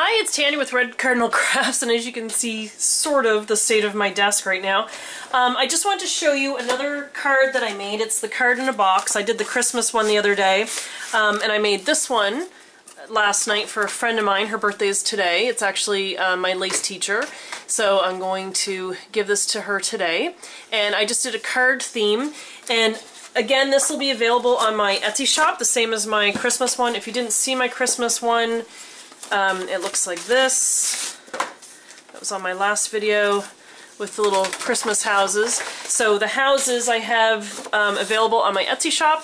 Hi, it's Tanya with Red Cardinal Crafts, and as you can see, sort of the state of my desk right now. I just wanted to show you another card that I made. It's the card in a box. I did the Christmas one the other day, and I made this one last night for a friend of mine. Her birthday is today. It's actually my lace teacher, so I'm going to give this to her today. And I just did a card theme, and again, this will be available on my Etsy shop, the same as my Christmas one. If you didn't see my Christmas one, it looks like this. That was on my last video with the little Christmas houses. So the houses I have available on my Etsy shop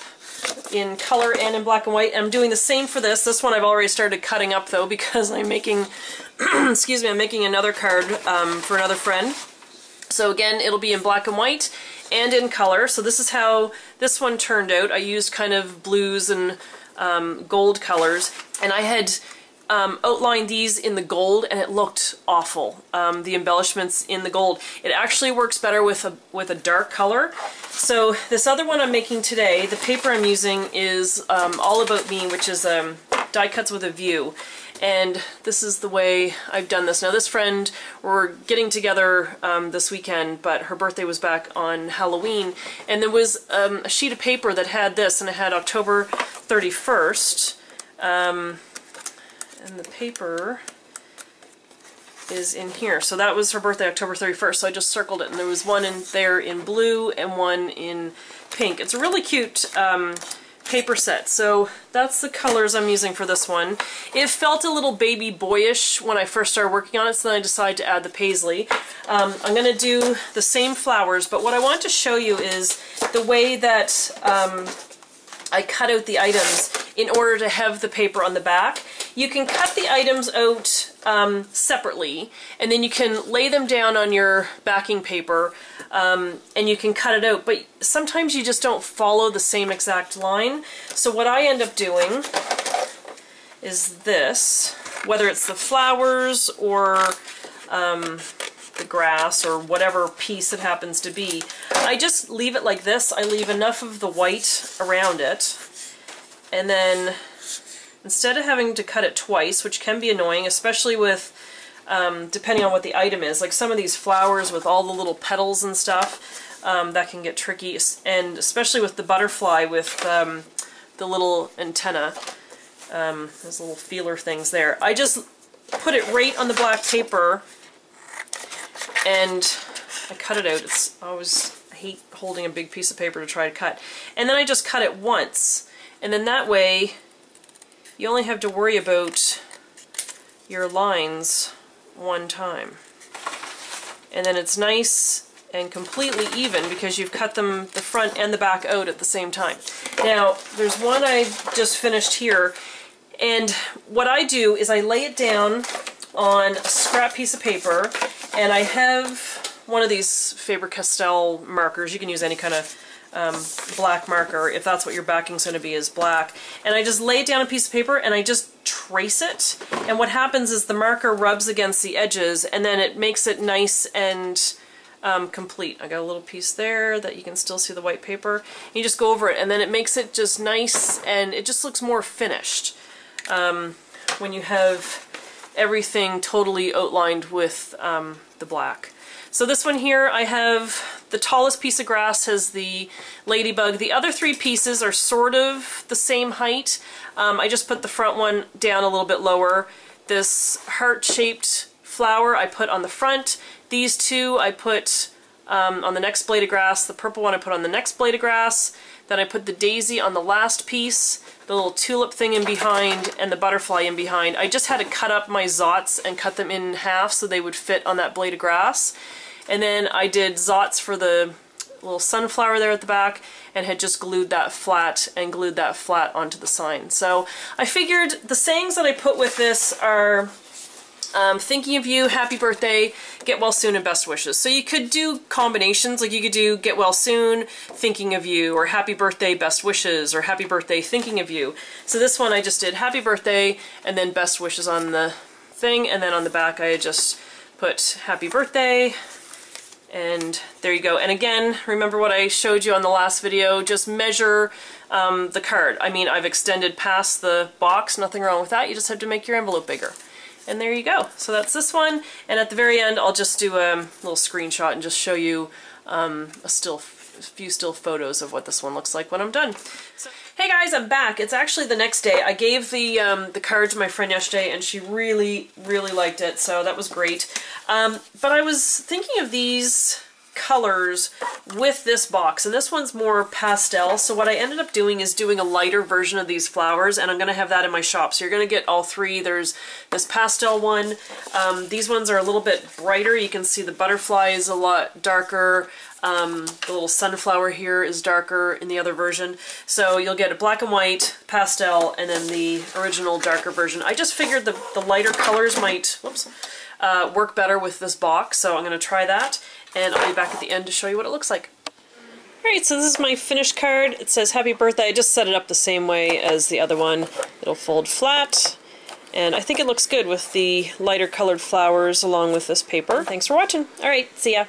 in color and in black and white. I'm doing the same for this. This one I've already started cutting up though because I'm making, excuse me, I'm making another card for another friend. So again, it'll be in black and white and in color. So this is how this one turned out. I used kind of blues and gold colors, and I had outlined these in the gold, and it looked awful. The embellishments in the gold. It actually works better with a dark color. So this other one I'm making today, the paper I'm using is All About Me, which is die cuts with a view. And this is the way I've done this. Now this friend, we're getting together this weekend, but her birthday was back on Halloween, and there was a sheet of paper that had this, and it had October 31st. And the paper is in here. So that was her birthday, October 31st, so I just circled it, and there was one in there in blue and one in pink. It's a really cute paper set. So that's the colors I'm using for this one. It felt a little baby boyish when I first started working on it, so then I decided to add the paisley. I'm going to do the same flowers, but what I want to show you is the way that I cut out the items in order to have the paper on the back. You can cut the items out separately, and then you can lay them down on your backing paper, and you can cut it out, but sometimes you just don't follow the same exact line. So what I end up doing is this, whether it's the flowers or the grass or whatever piece it happens to be, I just leave it like this. I leave enough of the white around it, and then instead of having to cut it twice, which can be annoying, especially with depending on what the item is, like some of these flowers with all the little petals and stuff, that can get tricky, and especially with the butterfly with the little antenna, those little feeler things there. I just put it right on the black paper and I cut it out. I hate holding a big piece of paper to try to cut. And then I just cut it once, and then that way you only have to worry about your lines one time. And then it's nice and completely even because you've cut them, the front and the back, out at the same time. Now, there's one I just finished here, and what I do is I lay it down on a scrap piece of paper, and I have one of these Faber-Castell markers. You can use any kind of black marker if that's what your backing's going to be, is black. And I just lay it down a piece of paper and I just trace it. And what happens is the marker rubs against the edges, and then it makes it nice and complete. I got a little piece there that you can still see the white paper. You just go over it, and then it makes it just nice, and it just looks more finished when you have everything totally outlined with the black. So this one here, I have the tallest piece of grass has the ladybug. The other three pieces are sort of the same height. I just put the front one down a little bit lower. This heart-shaped flower I put on the front. These two I put on the next blade of grass. The purple one I put on the next blade of grass. Then I put the daisy on the last piece, the little tulip thing in behind, and the butterfly in behind. I just had to cut up my zots and cut them in half so they would fit on that blade of grass. And then I did zots for the little sunflower there at the back, and had just glued that flat and glued that flat onto the sign. So I figured the sayings that I put with this are thinking of you, happy birthday, get well soon, and best wishes. So you could do combinations, like you could do get well soon, thinking of you, or happy birthday, best wishes, or happy birthday, thinking of you. So this one I just did happy birthday and then best wishes on the thing, and then on the back I just put happy birthday, and there you go. And again, remember what I showed you on the last video, just measure the card. I mean, I've extended past the box, nothing wrong with that, you just have to make your envelope bigger. And there you go. So that's this one, and at the very end I'll just do a little screenshot and just show you a few still photos of what this one looks like when I'm done. So, hey guys, I'm back. It's actually the next day. I gave the card to my friend yesterday and she really liked it, so that was great. But I was thinking of these colors with this box, and this one's more pastel, so what I ended up doing is doing a lighter version of these flowers, and I'm going to have that in my shop. So you're going to get all three. There's this pastel one. These ones are a little bit brighter. You can see the butterfly is a lot darker. The little sunflower here is darker in the other version. So you'll get a black and white, pastel, and then the original darker version. I just figured the lighter colors might work better with this box, so I'm going to try that. And I'll be back at the end to show you what it looks like. Alright, so this is my finished card. It says happy birthday. I just set it up the same way as the other one. It'll fold flat, and I think it looks good with the lighter colored flowers along with this paper. Thanks for watching. Alright, see ya.